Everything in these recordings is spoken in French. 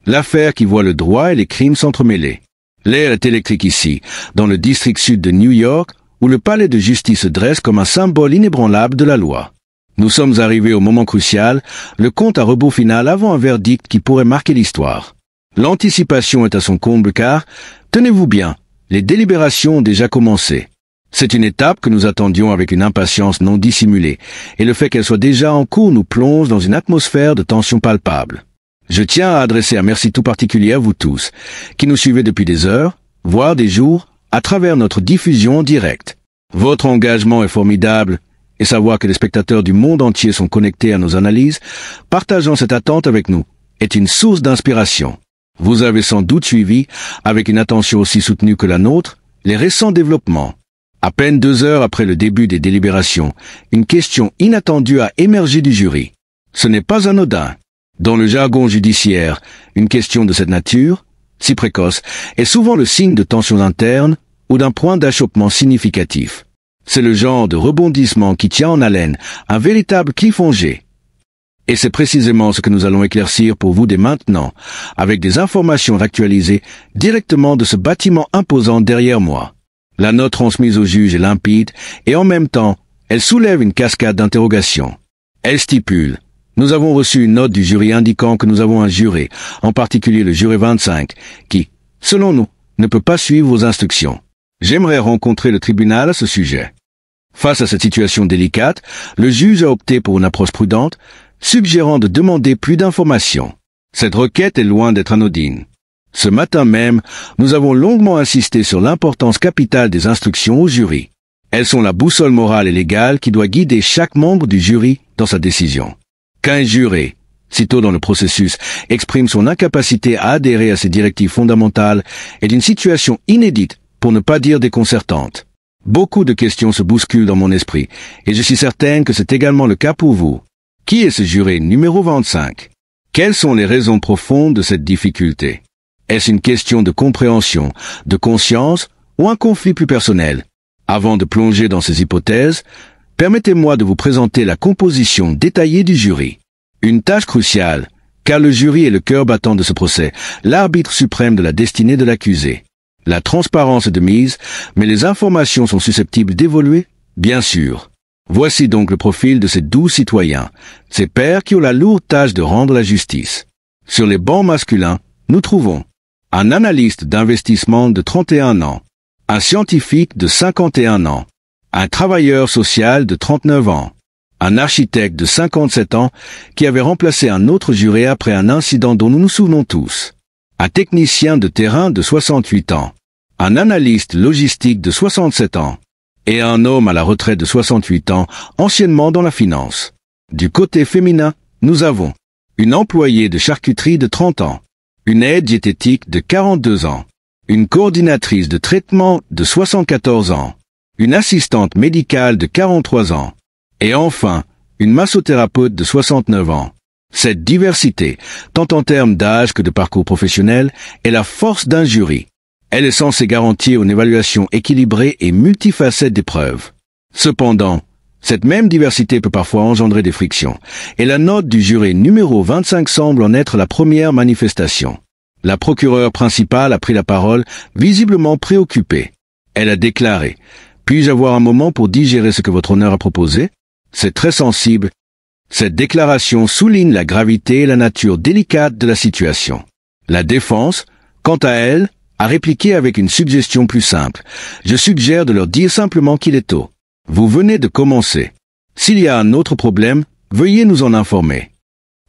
L'affaire qui voit le droit et les crimes s'entremêler. L'air est électrique ici, dans le district sud de New York, où le palais de justice se dresse comme un symbole inébranlable de la loi. Nous sommes arrivés au moment crucial, le compte à rebours final avant un verdict qui pourrait marquer l'histoire. L'anticipation est à son comble car, tenez-vous bien, les délibérations ont déjà commencé. C'est une étape que nous attendions avec une impatience non dissimulée, et le fait qu'elle soit déjà en cours nous plonge dans une atmosphère de tension palpable. Je tiens à adresser un merci tout particulier à vous tous, qui nous suivez depuis des heures, voire des jours, à travers notre diffusion en direct. Votre engagement est formidable, et savoir que les spectateurs du monde entier sont connectés à nos analyses, partageant cette attente avec nous, est une source d'inspiration. Vous avez sans doute suivi, avec une attention aussi soutenue que la nôtre, les récents développements. À peine 2 heures après le début des délibérations, une question inattendue a émergé du jury. Ce n'est pas anodin. Dans le jargon judiciaire, une question de cette nature, si précoce, est souvent le signe de tensions internes ou d'un point d'achoppement significatif. C'est le genre de rebondissement qui tient en haleine un véritable cliffhanger. Et c'est précisément ce que nous allons éclaircir pour vous dès maintenant, avec des informations actualisées directement de ce bâtiment imposant derrière moi. La note transmise au juge est limpide et en même temps, elle soulève une cascade d'interrogations. Elle stipule: nous avons reçu une note du jury indiquant que nous avons un juré, en particulier le juré 25, qui, selon nous, ne peut pas suivre vos instructions. J'aimerais rencontrer le tribunal à ce sujet. Face à cette situation délicate, le juge a opté pour une approche prudente, suggérant de demander plus d'informations. Cette requête est loin d'être anodine. Ce matin même, nous avons longuement insisté sur l'importance capitale des instructions au jury. Elles sont la boussole morale et légale qui doit guider chaque membre du jury dans sa décision. Qu'un juré, sitôt dans le processus, exprime son incapacité à adhérer à ces directives fondamentales est une situation inédite, pour ne pas dire déconcertante. Beaucoup de questions se bousculent dans mon esprit, et je suis certaine que c'est également le cas pour vous. Qui est ce juré numéro 25? Quelles sont les raisons profondes de cette difficulté? Est-ce une question de compréhension, de conscience ou un conflit plus personnel? Avant de plonger dans ces hypothèses, permettez-moi de vous présenter la composition détaillée du jury. Une tâche cruciale, car le jury est le cœur battant de ce procès, l'arbitre suprême de la destinée de l'accusé. La transparence est de mise, mais les informations sont susceptibles d'évoluer, bien sûr. Voici donc le profil de ces 12 citoyens, ces pairs qui ont la lourde tâche de rendre la justice. Sur les bancs masculins, nous trouvons un analyste d'investissement de 31 ans, un scientifique de 51 ans, un travailleur social de 39 ans, un architecte de 57 ans qui avait remplacé un autre juré après un incident dont nous nous souvenons tous, un technicien de terrain de 68 ans, un analyste logistique de 67 ans, et un homme à la retraite de 68 ans, anciennement dans la finance. Du côté féminin, nous avons une employée de charcuterie de 30 ans, une aide diététique de 42 ans, une coordinatrice de traitement de 74 ans, une assistante médicale de 43 ans, et enfin, une massothérapeute de 69 ans. Cette diversité, tant en termes d'âge que de parcours professionnel, est la force d'un jury. Elle est censée garantir une évaluation équilibrée et multifacette des preuves. Cependant, cette même diversité peut parfois engendrer des frictions, et la note du juré numéro 25 semble en être la première manifestation. La procureure principale a pris la parole, visiblement préoccupée. Elle a déclaré: « Puis-je avoir un moment pour digérer ce que votre honneur a proposé? C'est très sensible. » Cette déclaration souligne la gravité et la nature délicate de la situation. La défense, quant à elle, a répliqué avec une suggestion plus simple. Je suggère de leur dire simplement qu'il est tôt. Vous venez de commencer. S'il y a un autre problème, veuillez nous en informer.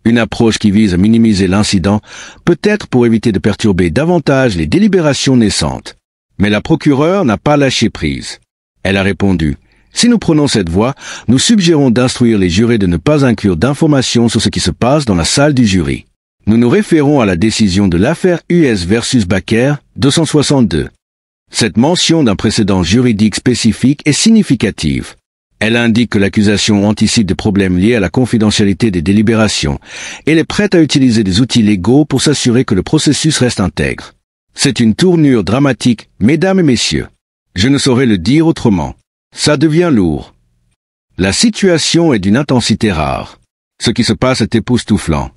Une approche qui vise à minimiser l'incident, peut-être pour éviter de perturber davantage les délibérations naissantes. Mais la procureure n'a pas lâché prise. Elle a répondu: « Si nous prenons cette voie, nous suggérons d'instruire les jurés de ne pas inclure d'informations sur ce qui se passe dans la salle du jury. Nous nous référons à la décision de l'affaire US versus Baker 262. Cette mention d'un précédent juridique spécifique est significative. Elle indique que l'accusation anticipe des problèmes liés à la confidentialité des délibérations et elle est prête à utiliser des outils légaux pour s'assurer que le processus reste intègre. C'est une tournure dramatique, mesdames et messieurs. Je ne saurais le dire autrement. Ça devient lourd. La situation est d'une intensité rare. Ce qui se passe est époustouflant.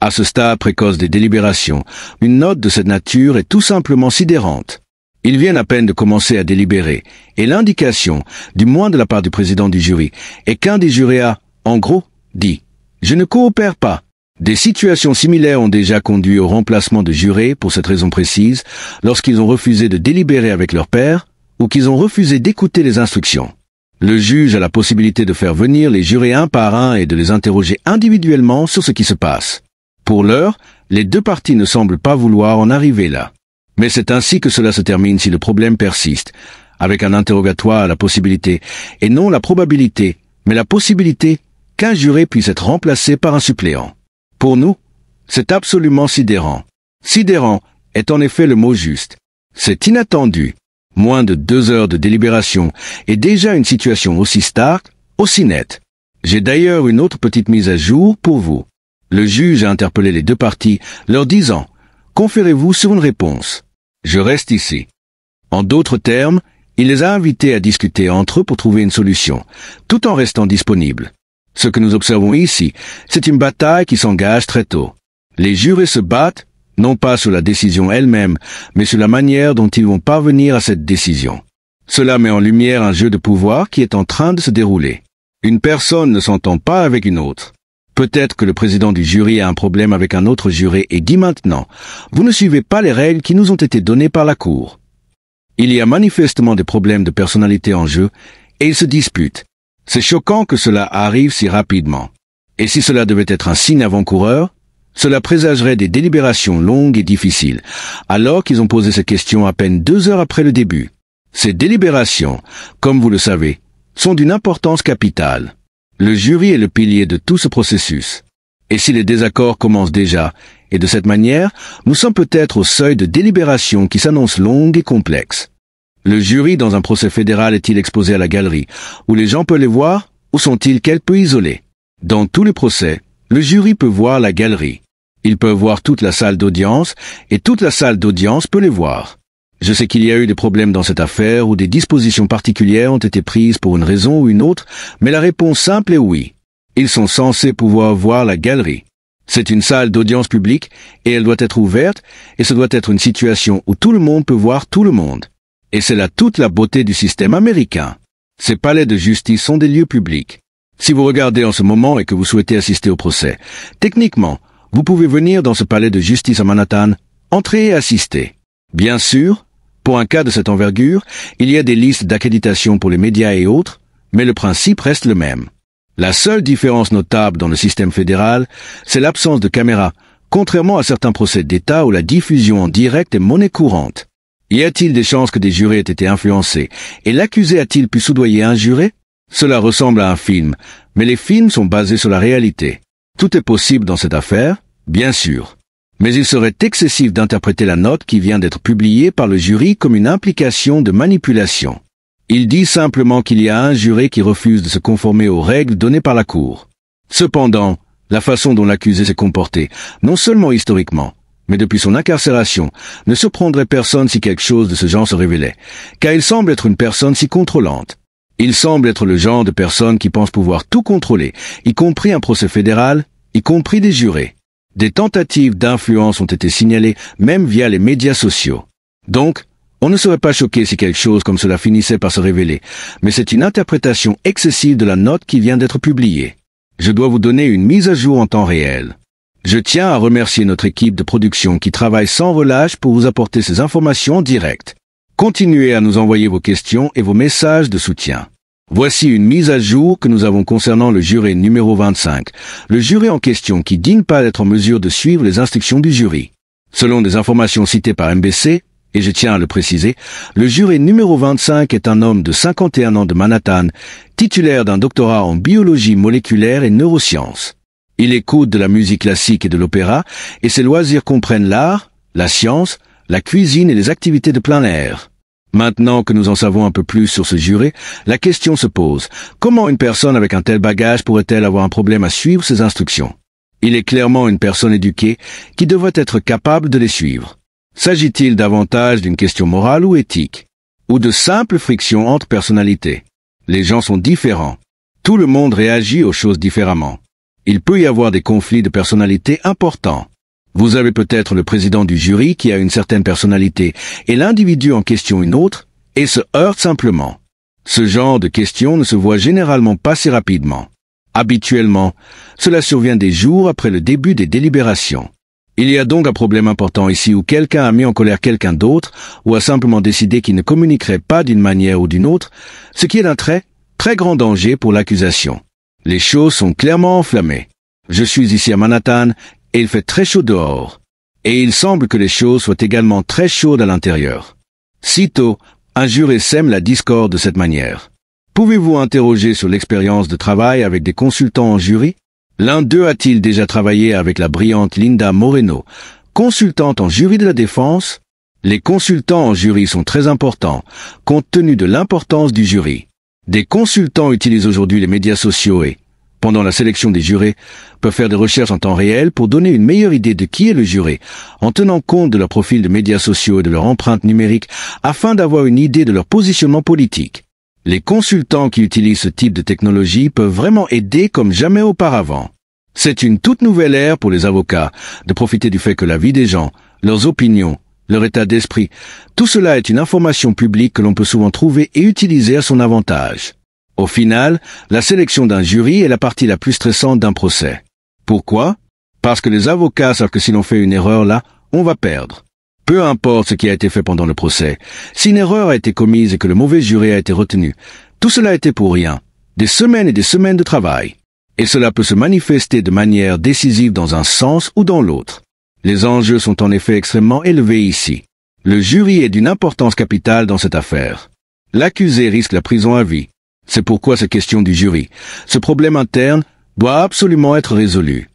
À ce stade précoce des délibérations, une note de cette nature est tout simplement sidérante. Ils viennent à peine de commencer à délibérer, et l'indication, du moins de la part du président du jury, est qu'un des jurés a, en gros, dit « Je ne coopère pas ». Des situations similaires ont déjà conduit au remplacement de jurés pour cette raison précise, lorsqu'ils ont refusé de délibérer avec leur père, ou qu'ils ont refusé d'écouter les instructions. Le juge a la possibilité de faire venir les jurés un par un et de les interroger individuellement sur ce qui se passe. Pour l'heure, les deux parties ne semblent pas vouloir en arriver là. Mais c'est ainsi que cela se termine si le problème persiste, avec un interrogatoire à la possibilité, et non la probabilité, mais la possibilité qu'un juré puisse être remplacé par un suppléant. Pour nous, c'est absolument sidérant. Sidérant est en effet le mot juste. C'est inattendu. Moins de 2 heures de délibération et déjà une situation aussi stark, aussi nette. J'ai d'ailleurs une autre petite mise à jour pour vous. Le juge a interpellé les deux parties, leur disant « Conférez-vous sur une réponse. Je reste ici ». En d'autres termes, il les a invités à discuter entre eux pour trouver une solution, tout en restant disponibles. Ce que nous observons ici, c'est une bataille qui s'engage très tôt. Les jurés se battent, non pas sur la décision elle-même, mais sur la manière dont ils vont parvenir à cette décision. Cela met en lumière un jeu de pouvoir qui est en train de se dérouler. Une personne ne s'entend pas avec une autre. Peut-être que le président du jury a un problème avec un autre juré et dit maintenant « Vous ne suivez pas les règles qui nous ont été données par la Cour ». Il y a manifestement des problèmes de personnalité en jeu et ils se disputent. C'est choquant que cela arrive si rapidement. Et si cela devait être un signe avant-coureur, cela présagerait des délibérations longues et difficiles, alors qu'ils ont posé ces questions à peine 2 heures après le début. Ces délibérations, comme vous le savez, sont d'une importance capitale. Le jury est le pilier de tout ce processus. Et si les désaccords commencent déjà, et de cette manière, nous sommes peut-être au seuil de délibérations qui s'annoncent longues et complexes. Le jury dans un procès fédéral est-il exposé à la galerie, où les gens peuvent les voir, ou sont-ils quelque peu isolés? Dans tous les procès, le jury peut voir la galerie. Ils peuvent voir toute la salle d'audience, et toute la salle d'audience peut les voir. Je sais qu'il y a eu des problèmes dans cette affaire où des dispositions particulières ont été prises pour une raison ou une autre, mais la réponse simple est oui. Ils sont censés pouvoir voir la galerie. C'est une salle d'audience publique, et elle doit être ouverte, et ce doit être une situation où tout le monde peut voir tout le monde. Et c'est là toute la beauté du système américain. Ces palais de justice sont des lieux publics. Si vous regardez en ce moment et que vous souhaitez assister au procès, techniquement, vous pouvez venir dans ce palais de justice à Manhattan, entrer et assister. Bien sûr, pour un cas de cette envergure, il y a des listes d'accréditation pour les médias et autres, mais le principe reste le même. La seule différence notable dans le système fédéral, c'est l'absence de caméras, contrairement à certains procès d'État où la diffusion en direct est monnaie courante. Y a-t-il des chances que des jurés aient été influencés, et l'accusé a-t-il pu soudoyer un juré? Cela ressemble à un film, mais les films sont basés sur la réalité. Tout est possible dans cette affaire, bien sûr. Mais il serait excessif d'interpréter la note qui vient d'être publiée par le jury comme une implication de manipulation. Il dit simplement qu'il y a un juré qui refuse de se conformer aux règles données par la Cour. Cependant, la façon dont l'accusé s'est comporté, non seulement historiquement, mais depuis son incarcération, ne surprendrait personne si quelque chose de ce genre se révélait, car il semble être une personne si contrôlante. Il semble être le genre de personne qui pense pouvoir tout contrôler, y compris un procès fédéral, y compris des jurés. Des tentatives d'influence ont été signalées, même via les médias sociaux. Donc, on ne serait pas choqué si quelque chose comme cela finissait par se révéler, mais c'est une interprétation excessive de la note qui vient d'être publiée. Je dois vous donner une mise à jour en temps réel. Je tiens à remercier notre équipe de production qui travaille sans relâche pour vous apporter ces informations en direct. Continuez à nous envoyer vos questions et vos messages de soutien. Voici une mise à jour que nous avons concernant le juré numéro 25, le juré en question qui dit ne pas être en mesure de suivre les instructions du jury. Selon des informations citées par MBC, et je tiens à le préciser, le juré numéro 25 est un homme de 51 ans de Manhattan, titulaire d'un doctorat en biologie moléculaire et neurosciences. Il écoute de la musique classique et de l'opéra, et ses loisirs comprennent l'art, la science, la cuisine et les activités de plein air. Maintenant que nous en savons un peu plus sur ce juré, la question se pose, comment une personne avec un tel bagage pourrait-elle avoir un problème à suivre ses instructions? Il est clairement une personne éduquée qui devrait être capable de les suivre. S'agit-il davantage d'une question morale ou éthique? Ou de simples frictions entre personnalités? Les gens sont différents. Tout le monde réagit aux choses différemment. Il peut y avoir des conflits de personnalité importants. Vous avez peut-être le président du jury qui a une certaine personnalité et l'individu en question une autre, et se heurtent simplement. Ce genre de questions ne se voit généralement pas si rapidement. Habituellement, cela survient des jours après le début des délibérations. Il y a donc un problème important ici où quelqu'un a mis en colère quelqu'un d'autre ou a simplement décidé qu'il ne communiquerait pas d'une manière ou d'une autre, ce qui est d'un très grand danger pour l'accusation. Les choses sont clairement enflammées. Je suis ici à Manhattan et il fait très chaud dehors. Et il semble que les choses soient également très chaudes à l'intérieur. Sitôt, un juré sème la discorde de cette manière. Pouvez-vous interroger sur l'expérience de travail avec des consultants en jury? L'un d'eux a-t-il déjà travaillé avec la brillante Linda Moreno, consultante en jury de la défense? Les consultants en jury sont très importants, compte tenu de l'importance du jury. Des consultants utilisent aujourd'hui les médias sociaux et, pendant la sélection des jurés, peuvent faire des recherches en temps réel pour donner une meilleure idée de qui est le juré, en tenant compte de leur profil de médias sociaux et de leur empreinte numérique, afin d'avoir une idée de leur positionnement politique. Les consultants qui utilisent ce type de technologie peuvent vraiment aider comme jamais auparavant. C'est une toute nouvelle ère pour les avocats de profiter du fait que la vie des gens, leurs opinions, leur état d'esprit, tout cela est une information publique que l'on peut souvent trouver et utiliser à son avantage. Au final, la sélection d'un jury est la partie la plus stressante d'un procès. Pourquoi? Parce que les avocats savent que si l'on fait une erreur là, on va perdre. Peu importe ce qui a été fait pendant le procès, si une erreur a été commise et que le mauvais juré a été retenu, tout cela a été pour rien. Des semaines et des semaines de travail. Et cela peut se manifester de manière décisive dans un sens ou dans l'autre. Les enjeux sont en effet extrêmement élevés ici. Le jury est d'une importance capitale dans cette affaire. L'accusé risque la prison à vie. C'est pourquoi cette question du jury, ce problème interne, doit absolument être résolu.